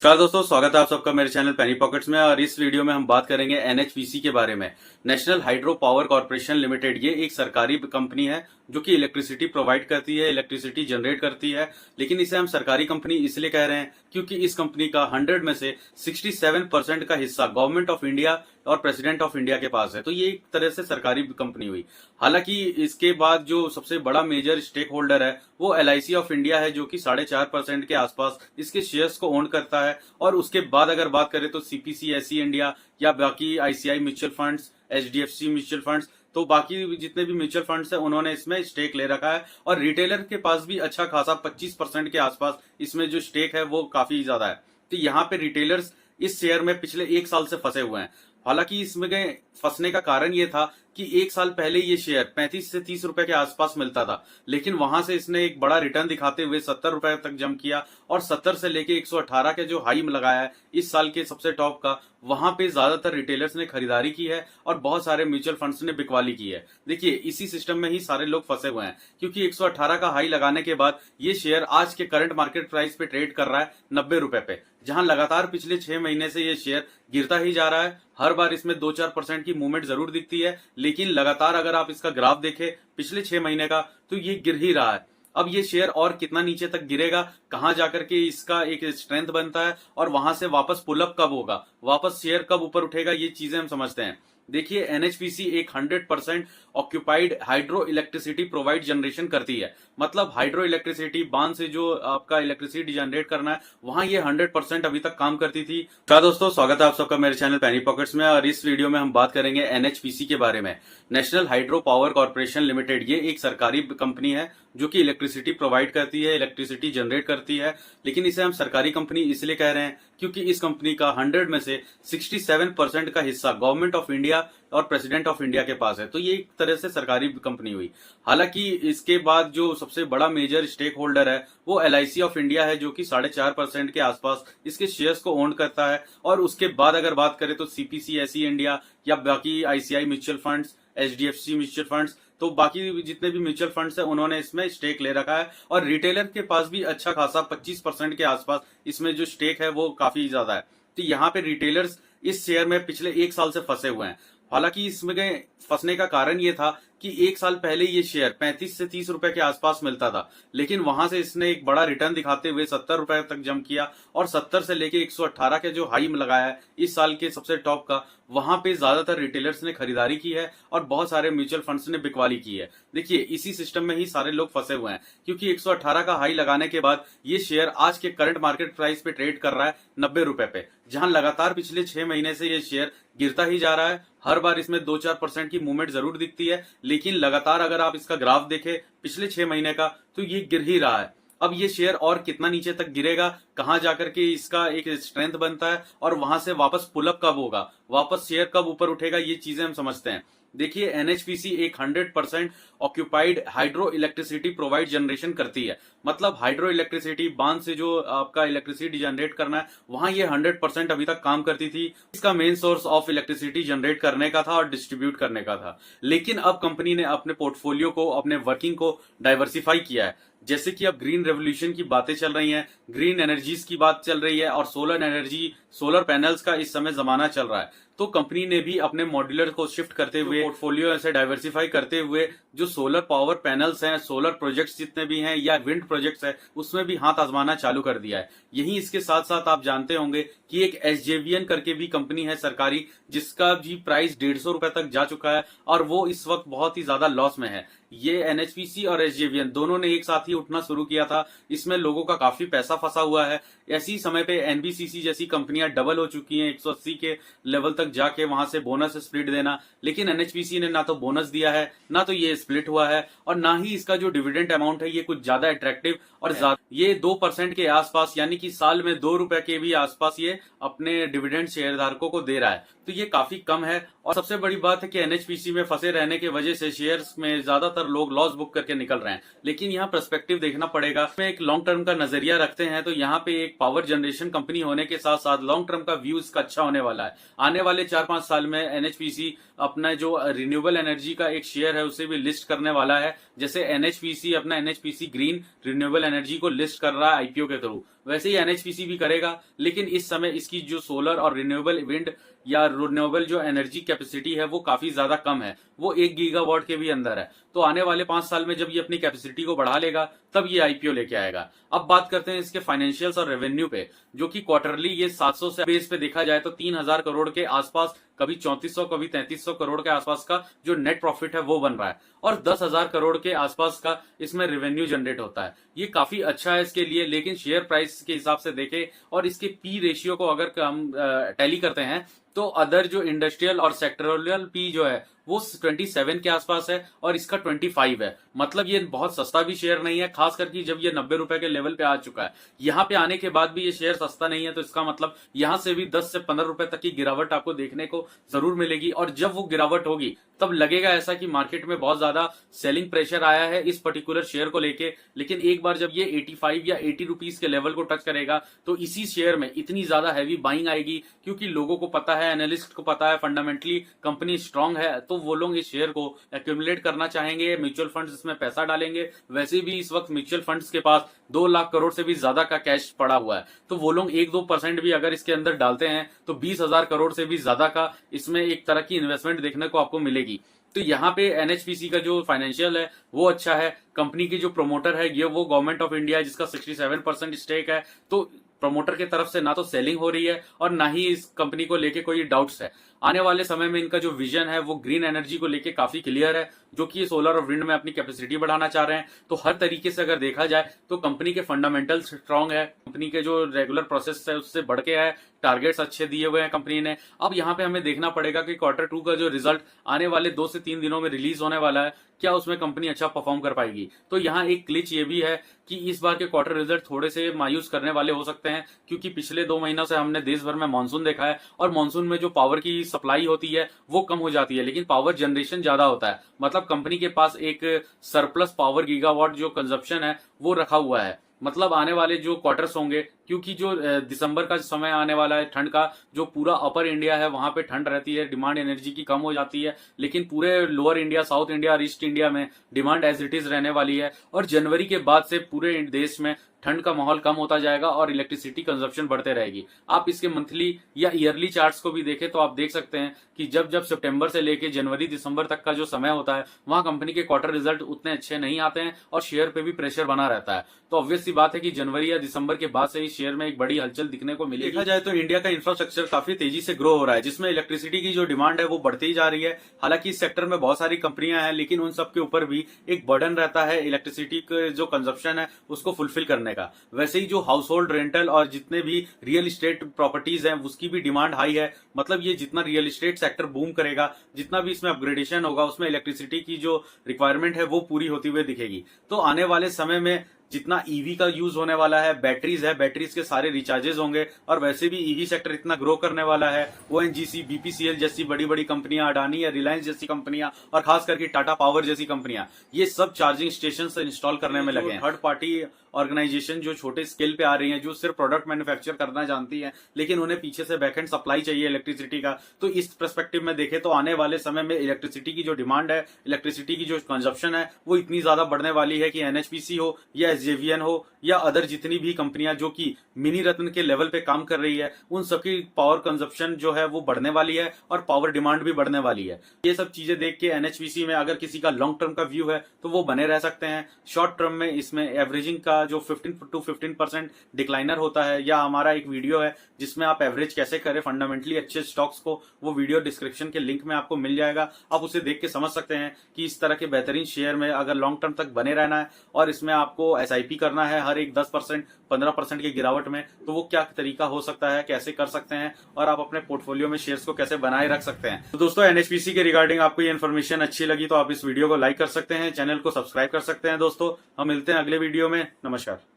नमस्कार दोस्तों, स्वागत है आप सबका मेरे चैनल पेनी पॉकेट्स में। और इस वीडियो में हम बात करेंगे एनएचपीसी के बारे में। National hydro power corporation limited ये एक सरकारी कंपनी है जो कि इलेक्ट्रिसिटी प्रोवाइड करती है, इलेक्ट्रिसिटी जनरेट करती है। लेकिन इसे हम सरकारी कंपनी इसलिए कह रहे हैं क्योंकि इस कंपनी का 100 में से 67% का हिस्सा गवर्नमेंट ऑफ इंडिया और प्रेसिडेंट ऑफ इंडिया के पास है। तो ये एक तरह से सरकारी कंपनी हुई। हालांकि इसके बाद जो सबसे बड़ा मेजर स्टेक होल्डर है वो एलआईसी ऑफ इंडिया है, जो कि 4.5% के आसपास इसके शेयर्स को ओन करता है। और उसके बाद अगर बात करें तो सीपीसीएसई इंडिया या बाकी ICI mutual funds, HDFC mutual funds, तो बाकी जितने भी म्यूचुअल फंड्स हैं उन्होंने इसमें स्टेक ले रखा है। और रिटेलर के पास भी अच्छा खासा 25% के आसपास इसमें जो स्टेक है वो काफी ज्यादा है। तो यहाँ पे रिटेलर्स इस शेयर में पिछले एक साल से फंसे हुए हैं। हालांकि इसमें फंसने का कारण ये था कि एक साल पहले ये शेयर 35 से 30 रुपए के आसपास मिलता था, लेकिन वहां से इसने एक बड़ा रिटर्न दिखाते हुए 70 रुपए तक जंप किया। और 70 से लेके 118 के जो हाई लगाया है इस साल के सबसे टॉप का, वहां पे ज्यादातर रिटेलर्स ने खरीदारी की है और बहुत सारे म्यूचुअल फंड्स ने बिकवाली की है। देखिए, इसी सिस्टम में ही सारे लोग फंसे हुए हैं, क्योंकि 118 का हाई लगाने के बाद ये शेयर आज के करंट मार्केट प्राइस पे ट्रेड कर रहा है 90 रुपए पे, जहां लगातार पिछले 6 महीने से ये शेयर गिरता ही जा रहा है। हर बार इसमें 2-4% की मूवमेंट जरूर दिखती है, लेकिन लगातार अगर आप इसका ग्राफ देखें पिछले 6 महीने का, तो ये गिर ही रहा है। अब ये शेयर और कितना नीचे तक गिरेगा, कहां जाकर के इसका एक स्ट्रेंथ बनता है और वहां से वापस पुलअप कब होगा, वापस शेयर कब ऊपर उठेगा, ये चीजें हम समझते हैं। देखिए, एनएचपीसी एक 100% occupied hydro electricity provide generation करती है। मतलब हाइड्रो इलेक्ट्रिसिटी, बांध से जो आपका इलेक्ट्रिसिटी जनरेट करना है, वहां ये 100% अभी तक काम करती थी। क्या दोस्तों, स्वागत है आप सबका मेरे चैनल पेनी पॉकेट्स में। और इस वीडियो में हम बात करेंगे एनएचपीसी के बारे में। National hydro power corporation limited ये एक सरकारी कंपनी है जो कि इलेक्ट्रिसिटी प्रोवाइड करती है, इलेक्ट्रिसिटी जनरेट करती है। लेकिन इसे हम सरकारी कंपनी इसलिए कह रहे हैं क्योंकि इस कंपनी का 100 में से 67% का हिस्सा गवर्नमेंट ऑफ इंडिया और प्रेसिडेंट ऑफ इंडिया के पास है। तो ये एक तरह से सरकारी कंपनी हुई। हालांकि इसके बाद जो सबसे बड़ा मेजर स्टेक होल्डर है वो एलआईसी ऑफ इंडिया है, जो कि 4.5% के आसपास इसके शेयर्स को ओन करता है। और उसके बाद अगर बात करें तो सीपीसीएसई इंडिया या बाकी ICI mutual funds, HDFC mutual funds, तो बाकी जितने भी म्यूचुअल फंड्स हैं उन्होंने इसमें स्टेक ले रखा है। और रिटेलर के पास भी अच्छा खासा 25% के आसपास इसमें जो स्टेक है वो काफी ज्यादा है। तो यहाँ पे रिटेलर्स इस शेयर में पिछले एक साल से फंसे हुए हैं। हालांकि इसमें फंसने का कारण ये था कि एक साल पहले ये शेयर 35 से 30 रुपए के आसपास मिलता था, लेकिन वहां से इसने एक बड़ा रिटर्न दिखाते हुए 70 रुपए तक जंप किया। और 70 से लेके 118 के जो हाई लगाया है इस साल के सबसे टॉप का, वहां पे ज्यादातर रिटेलर्स ने खरीदारी की है और बहुत सारे म्यूचुअल फंड्स ने बिकवाली की है। देखिए, इसी सिस्टम में ही सारे लोग फंसे हुए हैं, क्योंकि 118 का हाई लगाने के बाद ये शेयर आज के करंट मार्केट प्राइस पे ट्रेड कर रहा है 90 रुपए पे, जहां लगातार पिछले 6 महीने से ये शेयर गिरता ही जा रहा है। हर बार इसमें 2-4% की मूवमेंट जरूर दिखती है, लेकिन लगातार अगर आप इसका ग्राफ देखें पिछले 6 महीने का, तो ये गिर ही रहा है। अब ये शेयर और कितना नीचे तक गिरेगा, कहां जाकर के इसका एक स्ट्रेंथ बनता है और वहां से वापस पुलअप कब होगा, वापस शेयर कब ऊपर उठेगा, ये चीजें हम समझते हैं। देखिए, एनएचपीसी एक 100% occupied hydro electricity provide generation करती है। मतलब हाइड्रो इलेक्ट्रिसिटी, बांध से जो आपका इलेक्ट्रिसिटी जनरेट करना है, वहां ये 100% अभी तक काम करती थी। इसका main source of electricity generate करने का था और डिस्ट्रीब्यूट करने का था। लेकिन अब कंपनी ने अपने पोर्टफोलियो को, अपने वर्किंग को डाइवर्सिफाई किया है। जैसे कि अब ग्रीन रेवोल्यूशन की बातें चल रही हैं, ग्रीन एनर्जीज की बात चल रही है और सोलर एनर्जी, सोलर पैनल्स का इस समय जमाना चल रहा है। तो कंपनी ने भी अपने मॉड्यूलर को शिफ्ट करते हुए, पोर्टफोलियो ऐसे डाइवर्सिफाई करते हुए, जो सोलर पावर पैनल्स हैं, सोलर प्रोजेक्ट्स जितने भी हैं या विंड प्रोजेक्ट्स हैं, उसमें भी हाथ आजमाना चालू कर दिया है। यही इसके साथ साथ आप जानते होंगे कि एक एसजेवीएन करके भी कंपनी है सरकारी, जिसका भी प्राइस 150 रुपए तक जा चुका है और वो इस वक्त बहुत ही ज्यादा लॉस में है। ये एनएचपीसी और एसजेवीएन दोनों ने एक साथ ही उठना शुरू किया था। इसमें लोगों का काफी पैसा फंसा हुआ है। ऐसी समय पे एनबीसीसी जैसी कंपनियां डबल हो चुकी हैं, 180 के लेवल तक जाके वहां से बोनस स्प्लिट देना। लेकिन एनएचपीसी ने ना तो बोनस दिया है, ना तो ये स्प्लिट हुआ है, और ना ही इसका जो डिविडेंड अमाउंट है ये कुछ ज्यादा अट्रैक्टिव और ये 2% के आसपास, यानी कि साल में 2 रुपए के भी आसपास ये अपने डिविडेंड शेयरधारकों को दे रहा है। तो ये काफी कम है। और सबसे बड़ी बात है कि एनएचपीसी में फंसे रहने की वजह से शेयर्स में ज्यादातर लोग लॉस बुक करके निकल रहे हैं। लेकिन यहाँ पर्सपेक्टिव देखना पड़ेगा। इसमें एक लॉन्ग टर्म का नजरिया रखते हैं तो यहाँ पे एक पावर जनरेशन कंपनी होने के साथ साथ लॉन्ग टर्म का व्यू इसका अच्छा होने वाला है। आने वाले 4-5 साल में एनएचपीसी अपना जो रिन्यूएबल एनर्जी का एक शेयर है उसे भी लिस्ट करने वाला है। जैसे एनएचपीसी अपना एनएचपीसी ग्रीन रिन्यूएबल एनर्जी को लिस्ट कर रहा है आईपीओ के थ्रू, वैसे ही एनएचपीसी भी करेगा। लेकिन इस समय इसकी जो सोलर और रिन्यूएबल विंड या रिन्यूएबल जो एनर्जी कैपेसिटी है वो काफी ज्यादा कम है, वो 1 गीगावाट के भी अंदर है। तो आने वाले 5 साल में जब ये अपनी कैपेसिटी को बढ़ा लेगा तब ये आईपीओ लेके आएगा। अब बात करते हैं इसके फाइनेंशियल्स और रेवेन्यू पे, जो कि क्वार्टरली ये 700 से बेस पे देखा जाए तो 3000 करोड़ के आसपास, कभी 3400 कभी 3300 करोड़ के आसपास का जो नेट प्रॉफिट है वो बन रहा है, और 10,000 करोड़ के आसपास का इसमें रेवेन्यू जनरेट होता है। ये काफी अच्छा है इसके लिए। लेकिन शेयर प्राइस के हिसाब से देखें और इसके पी रेशियो को अगर हम टैली करते हैं तो अदर जो इंडस्ट्रियल और सेक्टोरियल पी जो है वो 27 के आसपास है और इसका 25 है। मतलब ये बहुत सस्ता भी शेयर नहीं है, खास करके जब ये 90 रुपए के लेवल पे आ चुका है। यहाँ पे आने के बाद भी ये शेयर सस्ता नहीं है, तो इसका मतलब यहाँ से भी 10 से 15 रुपए तक की गिरावट आपको देखने को जरूर मिलेगी। और जब वो गिरावट होगी तब लगेगा ऐसा कि मार्केट में बहुत ज्यादा सेलिंग प्रेशर आया है इस पर्टिकुलर शेयर को लेके। लेकिन एक बार जब ये 85 या 80 रुपीज के लेवल को टच करेगा तो इसी शेयर में इतनी ज्यादा हैवी बाइंग आएगी, क्योंकि लोगों को पता है, एनालिस्ट को पता है, फंडामेंटली कंपनी स्ट्रांग है, तो वो लोग इस शेयर को एक्यूमुलेट करना चाहेंगे, म्यूचुअल फंड्स इसमें पैसा डालेंगे। वैसे भी इस वक्त म्यूचुअल फंड्स के पास 2 लाख करोड़ से भी ज्यादा का कैश पड़ा हुआ है, तो वो लोग 1-2% भी अगर इसके अंदर डालते हैं तो 20,000 करोड़ से भी ज्यादा का इसमें एक तरह की इन्वेस्टमेंट देखने को आपको मिलेगी। तो यहाँ पे एनएचपीसी का जो फाइनेंशियल है वो अच्छा है। कंपनी की जो प्रोमोटर है ये वो गवर्नमेंट ऑफ इंडिया है, जिसका 67% स्टेक है। तो प्रमोटर की तरफ से ना तो सेलिंग हो रही है और ना ही इस कंपनी को लेके कोई डाउट्स है। आने वाले समय में इनका जो विजन है वो ग्रीन एनर्जी को लेके काफी क्लियर है, जो कि सोलर और विंड में अपनी कैपेसिटी बढ़ाना चाह रहे हैं। तो हर तरीके से अगर देखा जाए तो कंपनी के फंडामेंटल्स स्ट्रांग है, कंपनी के जो रेगुलर प्रोसेस है उससे बढ़ के है, टारगेट्स अच्छे दिए हुए हैं कंपनी ने। अब यहाँ पे हमें देखना पड़ेगा कि Q2 का जो रिजल्ट आने वाले 2 से 3 दिनों में रिलीज होने वाला है, क्या उसमें कंपनी अच्छा परफॉर्म कर पाएगी। तो यहाँ एक क्लिच ये भी है कि इस बार के क्वार्टर रिजल्ट थोड़े से मायूस करने वाले हो सकते हैं, क्योंकि पिछले 2 महीनों से हमने देश भर में मानसून देखा है और मानसून में जो पावर की सप्लाई होती है वो कम हो जाती है, लेकिन पावर जनरेशन ज्यादा होता है। मतलब कंपनी के पास एक सरप्लस पावर गीगावाट जो कंजप्शन है वो रखा हुआ है। मतलब आने वाले जो क्वार्टर्स होंगे, क्योंकि जो दिसंबर का समय आने वाला है ठंड का, जो पूरा अपर इंडिया है वहां पे ठंड रहती है, डिमांड एनर्जी की कम हो जाती है, लेकिन पूरे लोअर इंडिया, साउथ इंडिया और ईस्ट इंडिया में डिमांड एज इट इज रहने वाली है। और जनवरी के बाद से पूरे देश में ठंड का माहौल कम होता जाएगा और इलेक्ट्रिसिटी कंजप्शन बढ़ते रहेगी। आप इसके मंथली या ईयरली चार्ट्स को भी देखें तो आप देख सकते हैं कि जब जब सितंबर से लेके जनवरी दिसंबर तक का जो समय होता है वहां कंपनी के क्वार्टर रिजल्ट उतने अच्छे नहीं आते हैं और शेयर पे भी प्रेशर बना रहता है। तो ऑब्वियस सी बात है कि जनवरी या दिसंबर के बाद से ही शेयर में एक बड़ी हलचल दिखने को मिलेगी। देखा जाए तो इंडिया का इंफ्रास्ट्रक्चर काफी तेजी से ग्रो हो रहा है, जिसमें इलेक्ट्रिसिटी की जो डिमांड है वो बढ़ती ही जा रही है। हालांकि इस सेक्टर में बहुत सारी कंपनियां हैं, लेकिन उन सबके ऊपर भी एक बर्डन रहता है इलेक्ट्रिसिटी के जो कंजप्शन है उसको फुलफिल करने का। वैसे ही जो हाउस होल्ड रेंटल और जितने भी रियल एस्टेट प्रॉपर्टीज हैं उसकी भी डिमांड हाई है। मतलब ये जितना रियल एस्टेट सेक्टर बूम करेगा, जितना भी इसमें अपग्रेडेशन होगा, उसमें इलेक्ट्रिसिटी की जो रिक्वायरमेंट है वो पूरी होती हुई दिखेगी। तो आने वाले समय में जितना ईवी का यूज होने वाला है, बैटरीज के सारे रिचार्जेस होंगे, और वैसे भी ईवी सेक्टर इतना ग्रो करने वाला है। ओएनजीसी, बीपीसीएल जैसी बड़ी बड़ी कंपनियां, अडानी या रिलायंस जैसी कंपनियां और खास करके टाटा पावर जैसी कंपनियां, ये सब चार्जिंग स्टेशन से इंस्टॉल करने में लगे हैं। थर्ड पार्टी ऑर्गेनाइजेशन जो छोटे स्केल पे आ रही है, जो सिर्फ प्रोडक्ट मैन्युफैक्चर करना जानती है, लेकिन उन्हें पीछे से बैकएंड सप्लाई चाहिए इलेक्ट्रिसिटी का। तो इस पर्सपेक्टिव में देखें तो आने वाले समय में इलेक्ट्रिसिटी की जो डिमांड है, इलेक्ट्रिसिटी की जो कंजप्शन है वो इतनी ज्यादा बढ़ने वाली है कि एनएचपीसी हो या एसजेवीएन हो या अदर जितनी भी कंपनियां जो कि मिनी रत्न के लेवल पे काम कर रही है, उन सबकी पावर कंजप्शन जो है वो बढ़ने वाली है और पावर डिमांड भी बढ़ने वाली है। ये सब चीजें देख के एनएचपीसी में अगर किसी का लॉन्ग टर्म का व्यू है तो वो बने रह सकते हैं। शॉर्ट टर्म में इसमें एवरेजिंग का जो 15% डिक्लाइनर होता है, या हमारा एक वीडियो है जिसमें आप एवरेज कैसे करें फंडामेंटली अच्छे स्टॉक्स को, वो वीडियो डिस्क्रिप्शन के लिंक में आपको मिल जाएगा। आप उसे देख के समझ सकते हैं कि इस तरह के बेहतरीन शेयर में अगर लॉन्ग टर्म तक बने रहना है और इसमें आपको एसआईपी करना है हर एक 10% 15% की गिरावट में, तो वो क्या तरीका हो सकता है, कैसे कर सकते हैं और आप अपने पोर्टफोलियो में शेयर्स को कैसे बनाए रख सकते हैं। तो दोस्तों, एनएचपीसी के रिगार्डिंग आपको ये इन्फॉर्मेशन अच्छी लगी तो आप इस वीडियो को लाइक कर सकते हैं, चैनल को सब्सक्राइब कर सकते हैं। दोस्तों, हम मिलते हैं अगले वीडियो में। नमस्कार।